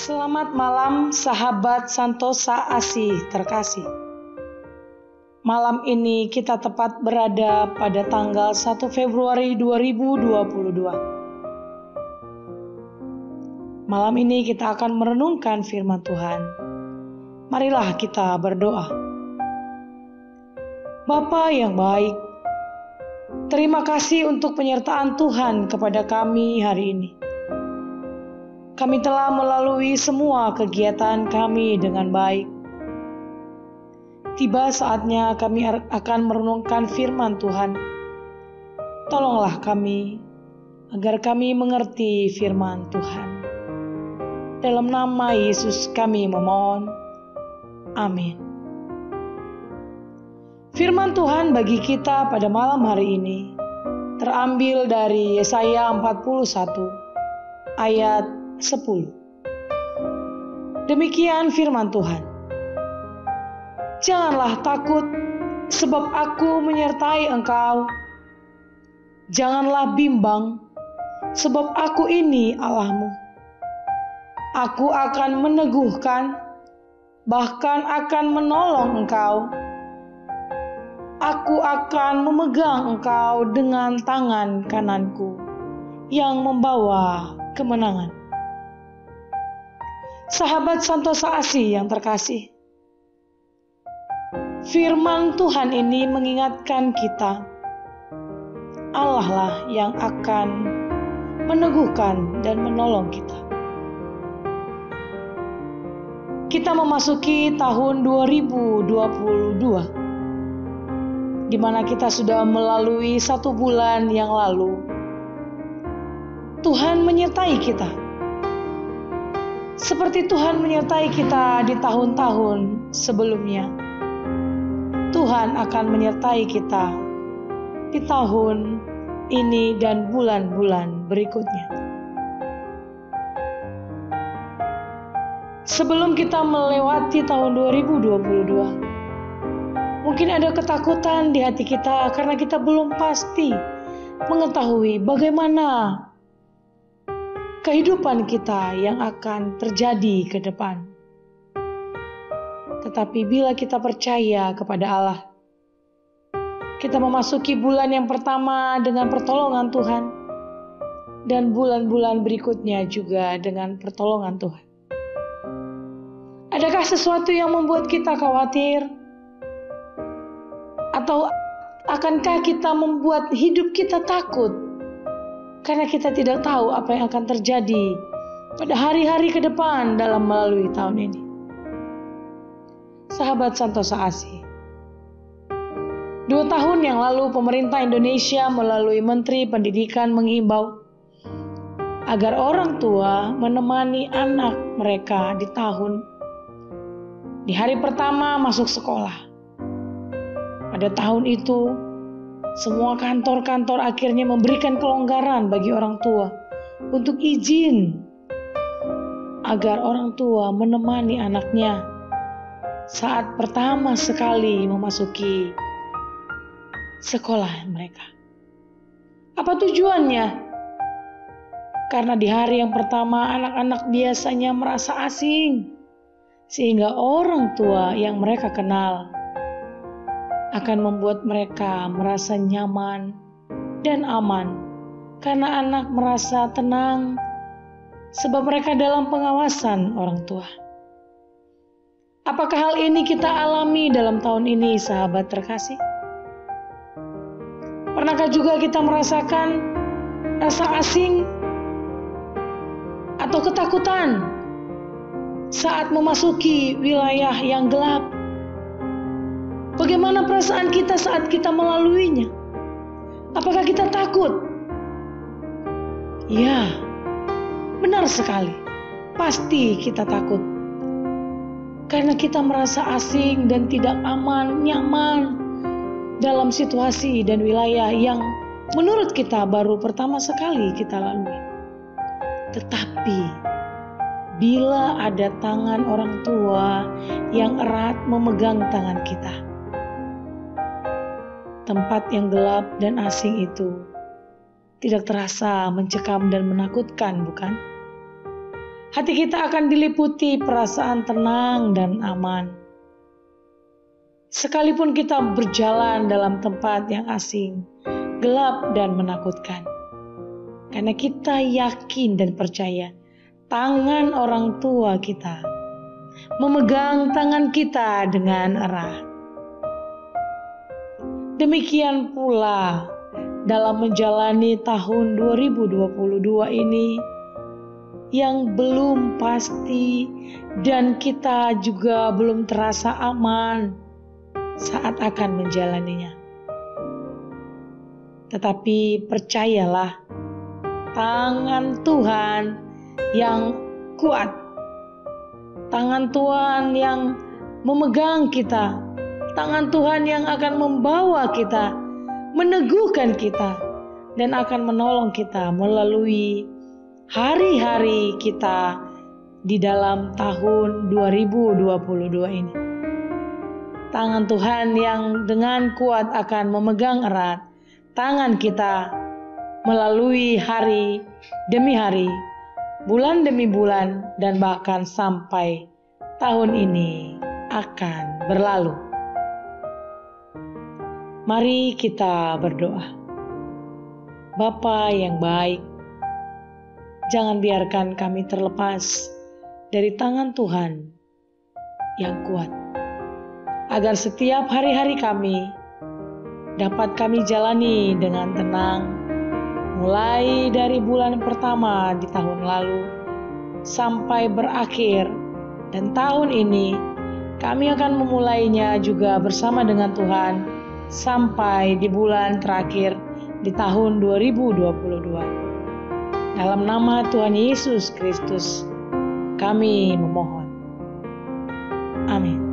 Selamat malam sahabat Santosa Asih terkasih. Malam ini kita tepat berada pada tanggal 1 Februari 2022. Malam ini kita akan merenungkan firman Tuhan. Marilah kita berdoa. Bapa yang baik, terima kasih untuk penyertaan Tuhan kepada kami hari ini. Kami telah melalui semua kegiatan kami dengan baik. Tiba saatnya kami akan merenungkan firman Tuhan. Tolonglah kami, agar kami mengerti firman Tuhan. Dalam nama Yesus kami memohon. Amin. Firman Tuhan bagi kita pada malam hari ini terambil dari Yesaya 41 ayat 10. Demikian firman Tuhan. Janganlah takut, sebab aku menyertai engkau. Janganlah bimbang, sebab aku ini Allahmu. Aku akan meneguhkan, bahkan akan menolong engkau. Aku akan memegang engkau dengan tangan kananku yang membawa kemenangan. Sahabat Santosa Asih yang terkasih, firman Tuhan ini mengingatkan kita, Allah lah yang akan meneguhkan dan menolong kita. Kita memasuki tahun 2022, di mana kita sudah melalui 1 bulan yang lalu. Tuhan menyertai kita. Seperti Tuhan menyertai kita di tahun-tahun sebelumnya, Tuhan akan menyertai kita di tahun ini dan bulan-bulan berikutnya. Sebelum kita melewati tahun 2022, mungkin ada ketakutan di hati kita karena kita belum pasti mengetahui bagaimana kehidupan kita yang akan terjadi ke depan. Tetapi bila kita percaya kepada Allah, kita memasuki bulan yang pertama dengan pertolongan Tuhan, dan bulan-bulan berikutnya juga dengan pertolongan Tuhan. Adakah sesuatu yang membuat kita khawatir? Atau akankah kita membuat hidup kita takut? Karena kita tidak tahu apa yang akan terjadi pada hari-hari ke depan dalam melalui tahun ini. Sahabat Santosa Asih, 2 tahun yang lalu pemerintah Indonesia melalui Menteri Pendidikan menghimbau agar orang tua menemani anak mereka di hari pertama masuk sekolah. Pada tahun itu, semua kantor-kantor akhirnya memberikan kelonggaran bagi orang tua untuk izin agar orang tua menemani anaknya saat pertama sekali memasuki sekolah mereka. Apa tujuannya? Karena di hari yang pertama anak-anak biasanya merasa asing, sehingga orang tua yang mereka kenal akan membuat mereka merasa nyaman dan aman, karena anak merasa tenang sebab mereka dalam pengawasan orang tua. Apakah hal ini kita alami dalam tahun ini, sahabat terkasih? Pernahkah juga kita merasakan rasa asing atau ketakutan saat memasuki wilayah yang gelap? Bagaimana perasaan kita saat kita melaluinya? Apakah kita takut? Ya, benar sekali. Pasti kita takut. Karena kita merasa asing dan tidak aman, nyaman dalam situasi dan wilayah yang menurut kita baru pertama sekali kita lalui. Tetapi bila ada tangan orang tua yang erat memegang tangan kita, tempat yang gelap dan asing itu tidak terasa mencekam dan menakutkan, bukan? hati kita akan diliputi perasaan tenang dan aman. Sekalipun kita berjalan dalam tempat yang asing, gelap dan menakutkan. Karena kita yakin dan percaya tangan orang tua kita memegang tangan kita dengan erat. Demikian pula dalam menjalani tahun 2022 ini yang belum pasti dan kita juga belum terasa aman saat akan menjalaninya. Tetapi percayalah, tangan Tuhan yang kuat, tangan Tuhan yang memegang kita, tangan Tuhan yang akan membawa kita, meneguhkan kita, dan akan menolong kita melalui hari-hari kita di dalam tahun 2022 ini. Tangan Tuhan yang dengan kuat akan memegang erat tangan kita melalui hari demi hari, bulan demi bulan, dan bahkan sampai tahun ini akan berlalu. Mari kita berdoa. Bapa yang baik, jangan biarkan kami terlepas dari tangan Tuhan yang kuat, agar setiap hari-hari kami dapat kami jalani dengan tenang, mulai dari bulan pertama di tahun lalu sampai berakhir, dan tahun ini kami akan memulainya juga bersama dengan Tuhan sampai di bulan terakhir di tahun 2022. Dalam nama Tuhan Yesus Kristus kami memohon. Amin.